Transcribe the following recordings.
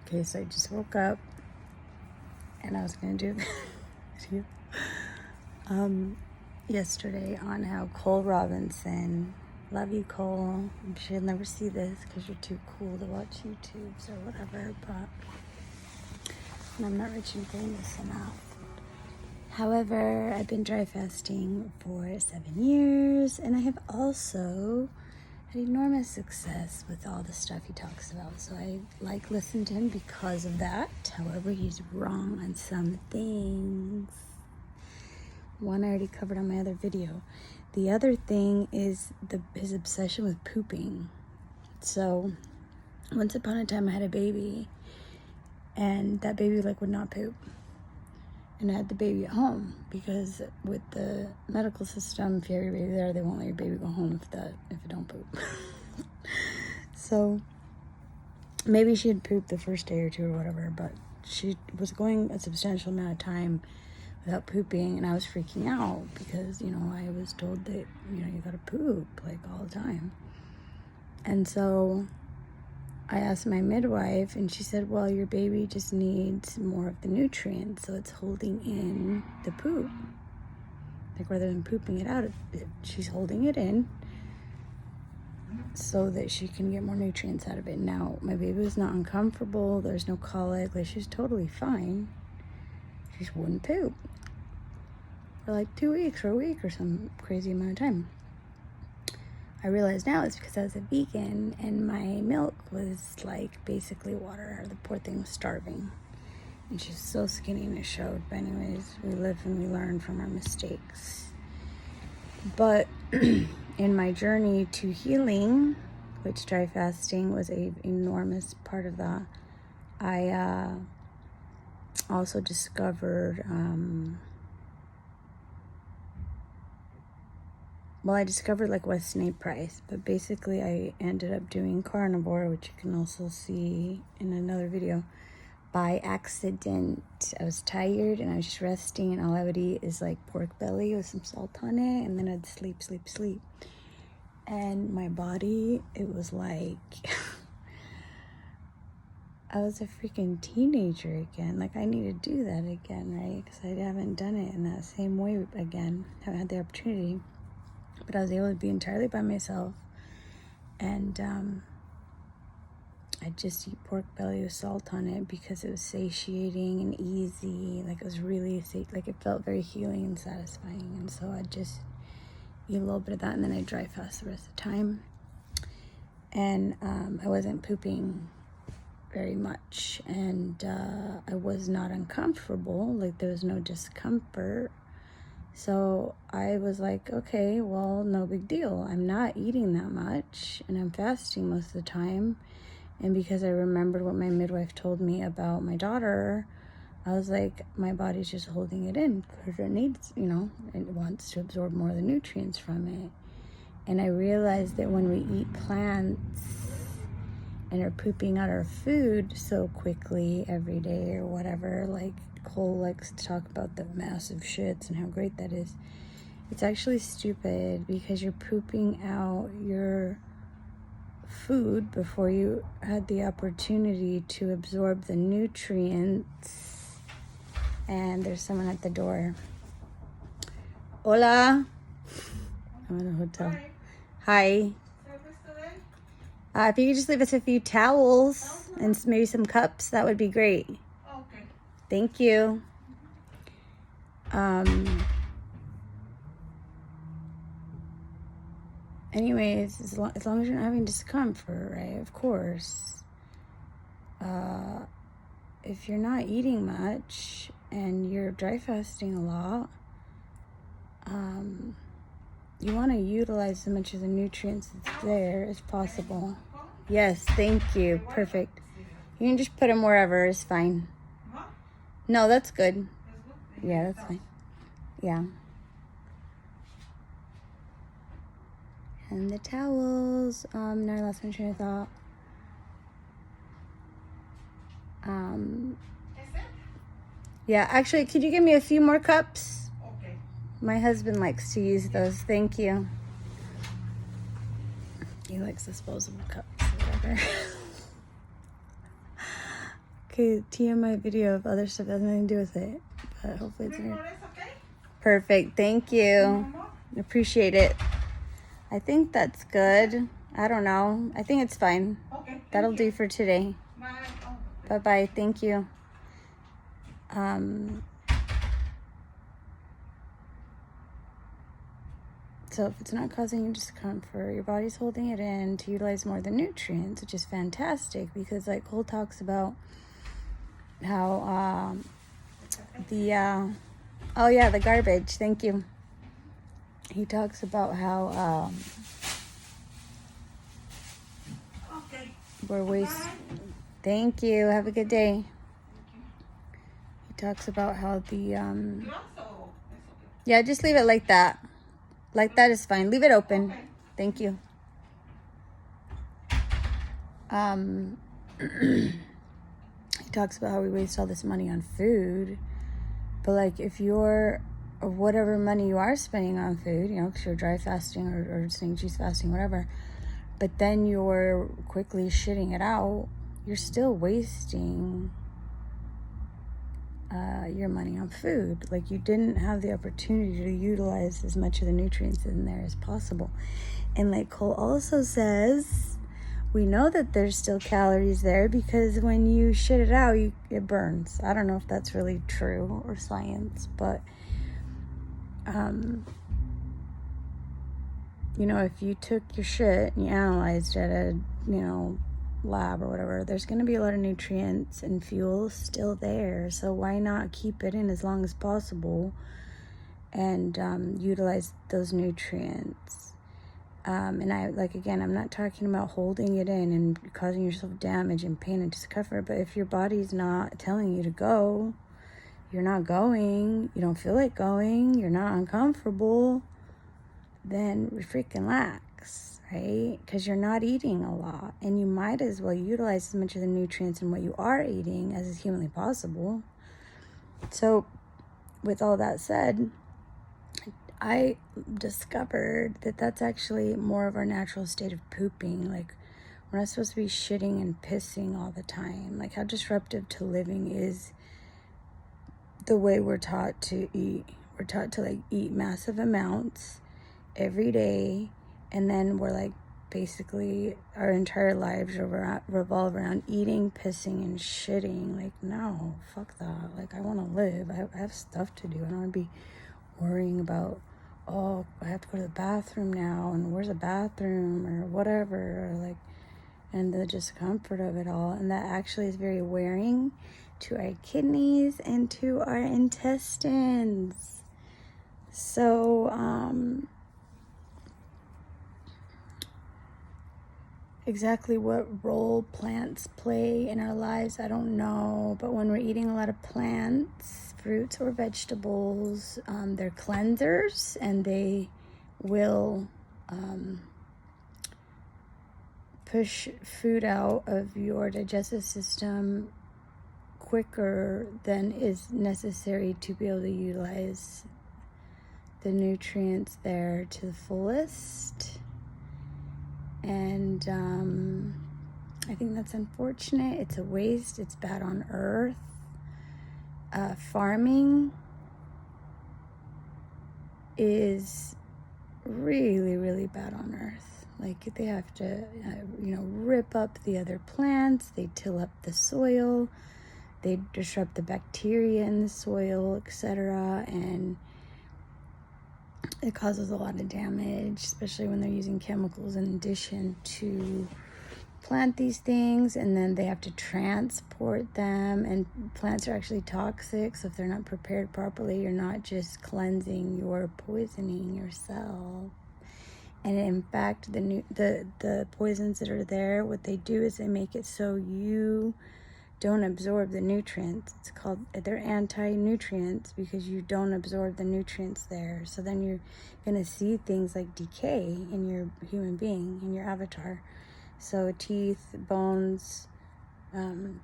Okay, so I just woke up and I was gonna do a video yesterday on how Cole Robinson, love you Cole, I'm sure you'll never see this because you're too cool to watch YouTubes or whatever, but and I'm not rich and famous enough. However, I've been dry fasting for 7 years, and I have also had enormous success with all the stuff he talks about. So I listen to him because of that. However, he's wrong on some things. One I already covered on my other video. The other thing is his obsession with pooping. So once upon a time I had a baby, and that baby would not poop. And I had the baby at home because with the medical system, if you have your baby there, they won't let your baby go home if it don't poop. So maybe she had pooped the first day or two or whatever, but she was going a substantial amount of time without pooping, and I was freaking out because, I was told that, you gotta poop all the time. And so I asked my midwife, and she said, well, your baby just needs more of the nutrients, so it's holding in the poop. Rather than pooping it out, she's holding it in so that she can get more nutrients out of it. Now, my baby was not uncomfortable. There's no colic. She was totally fine. She just wouldn't poop for 2 weeks or a week or some crazy amount of time. I realize now it's because I was a vegan and my milk was basically water. The poor thing was starving. And she's so skinny and it showed. But anyways, we live and we learn from our mistakes. But in my journey to healing, which dry fasting was an enormous part of that, I also discovered... I discovered Weston A. Price, but basically I ended up doing carnivore, which you can also see in another video, by accident. I was tired and I was just resting, and all I would eat is pork belly with some salt on it, and then I'd sleep. And my body, it was I was a freaking teenager again. I need to do that again, right? Because I haven't done it in that same way again. Haven't had the opportunity. But I was able to be entirely by myself, and I just eat pork belly with salt on it because it was satiating and easy. It was really it felt very healing and satisfying. And so I just eat a little bit of that, and then I dry fast the rest of the time. And I wasn't pooping very much, and I was not uncomfortable. There was no discomfort. So I was okay, well, no big deal. I'm not eating that much, and I'm fasting most of the time. And because I remembered what my midwife told me about my daughter, I was my body's just holding it in because it needs, it wants to absorb more of the nutrients from it. And I realized that when we eat plants and are pooping out our food so quickly every day or whatever, Cole likes to talk about the massive shits and how great that is. It's actually stupid because you're pooping out your food before you had the opportunity to absorb the nutrients. And there's someone at the door. Hola. I'm in a hotel. Hi. If you could just leave us a few towels and maybe some cups, that would be great. Okay. Thank you. Anyways, as long as you're not having discomfort, right? Of course. If you're not eating much and you're dry fasting a lot, you want to utilize as much of the nutrients that's there as possible. Yes, thank you. Perfect. You can just put them wherever. It's fine. No, that's good. Yeah, that's fine. Yeah. And the towels. Now I lost my train of thought. Yeah, actually, could you give me a few more cups? Okay. My husband likes to use those. Thank you. He likes disposable cups or whatever. okay, TMI video of other stuff that has nothing to do with it. But hopefully it's good. Perfect. Thank you. Appreciate it. I think that's good. I don't know. I think it's fine. Okay. That'll do for today. Bye. Oh. Bye-bye. Thank you. So if it's not causing you discomfort, your body's holding it in to utilize more of the nutrients, which is fantastic because like Cole talks about how the garbage. Thank you. He talks about how Okay. we're waste. Thank you. Have a good day. He talks about how the yeah, just leave it like that. Like that is fine. Leave it open. Okay. Thank you. He talks about how we waste all this money on food, but like if you're whatever money you are spending on food, you know, because you're dry fasting or saying juice fasting, whatever, but then you're quickly shitting it out, you're still wasting your money on food. Like you didn't have the opportunity to utilize as much of the nutrients in there as possible. And like Cole also says, we know that there's still calories there because when you shit it out, it burns. I don't know if that's really true or science, but you know, if you took your shit and you analyzed it at a, you know, lab or whatever, there's going to be a lot of nutrients and fuel still there. So why not keep it in as long as possible and utilize those nutrients? And I, like, again, I'm not talking about holding it in and causing yourself damage and pain and discomfort, but if your body's not telling you to go, you're not going, you don't feel like going, you're not uncomfortable, then freaking lax, right? Because you're not eating a lot, and you might as well utilize as much of the nutrients in what you are eating as is humanly possible. So with all that said, I discovered that that's actually more of our natural state of pooping. Like we're not supposed to be shitting and pissing all the time. Like how disruptive to living is the way we're taught to eat. We're taught to like eat massive amounts every day, and then we're like basically our entire lives revolve around eating, pissing, and shitting. Like no, fuck that. Like I want to live. I have stuff to do. I don't want to be worrying about, oh, I have to go to the bathroom now, and where's the bathroom or whatever, or like, and the discomfort of it all. And that actually is very wearing to our kidneys and to our intestines. So exactly what role plants play in our lives, I don't know. But when we're eating a lot of plants, fruits or vegetables, they're cleansers, and they will push food out of your digestive system quicker than is necessary to be able to utilize the nutrients there to the fullest. And I think that's unfortunate. It's a waste. It's bad on earth. Farming is really, really bad on earth. Like they have to, rip up the other plants. They till up the soil. They disrupt the bacteria in the soil, etc. And it causes a lot of damage, especially when they're using chemicals in addition to plant these things, and then they have to transport them, and plants are actually toxic, so if they're not prepared properly, you're not just cleansing, you're poisoning yourself. And in fact, the poisons that are there, what they do is they make it so you don't absorb the nutrients. They're anti-nutrients because you don't absorb the nutrients there. So then you're gonna see things like decay in your human being, in your avatar. So teeth, bones,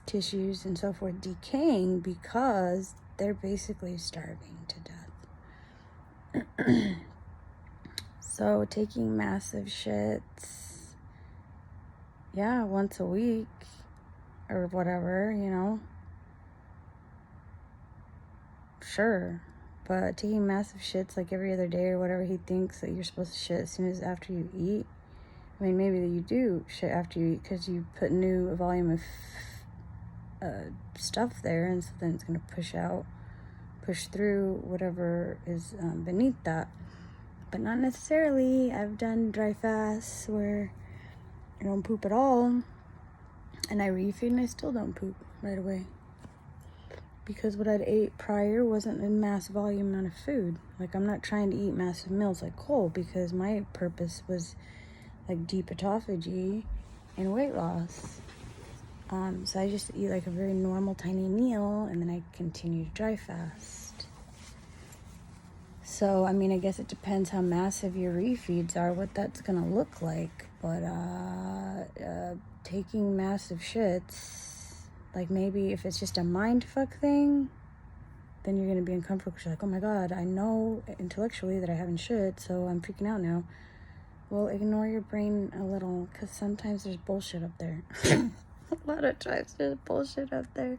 tissues, and so forth decaying because they're basically starving to death. So taking massive shits, once a week or whatever, sure. But taking massive shits like every other day or whatever, he thinks that you're supposed to shit as soon as after you eat. I mean, maybe that you do shit after you eat because you put new volume of stuff there, and so then it's going to push through whatever is beneath that. But not necessarily. I've done dry fasts where I don't poop at all, and I refeed and I still don't poop right away. Because what I'd ate prior wasn't a mass volume amount of food. Like, I'm not trying to eat massive meals like Cole, because my purpose was like deep autophagy and weight loss. So I just eat like a very normal tiny meal, and then I continue to dry fast. So, I mean, I guess it depends how massive your refeeds are, what that's gonna look like. But taking massive shits, like maybe if it's just a mind fuck thing, then you're gonna be uncomfortable because you're like, oh my god, I know intellectually that I haven't shit, so I'm freaking out now. Well, ignore your brain a little, because sometimes there's bullshit up there. A lot of times there's bullshit up there.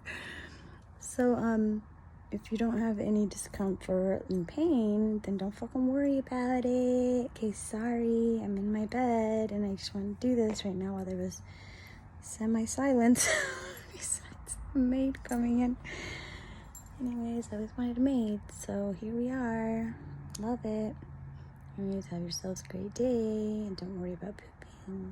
So, if you don't have any discomfort and pain, then don't fucking worry about it. Okay, sorry, I'm in my bed, and I just want to do this right now while there was semi-silence. Besides the maid coming in. Anyways, I always wanted a maid, so here we are. Love it. Anyways, have yourselves a great day, and don't worry about pooping.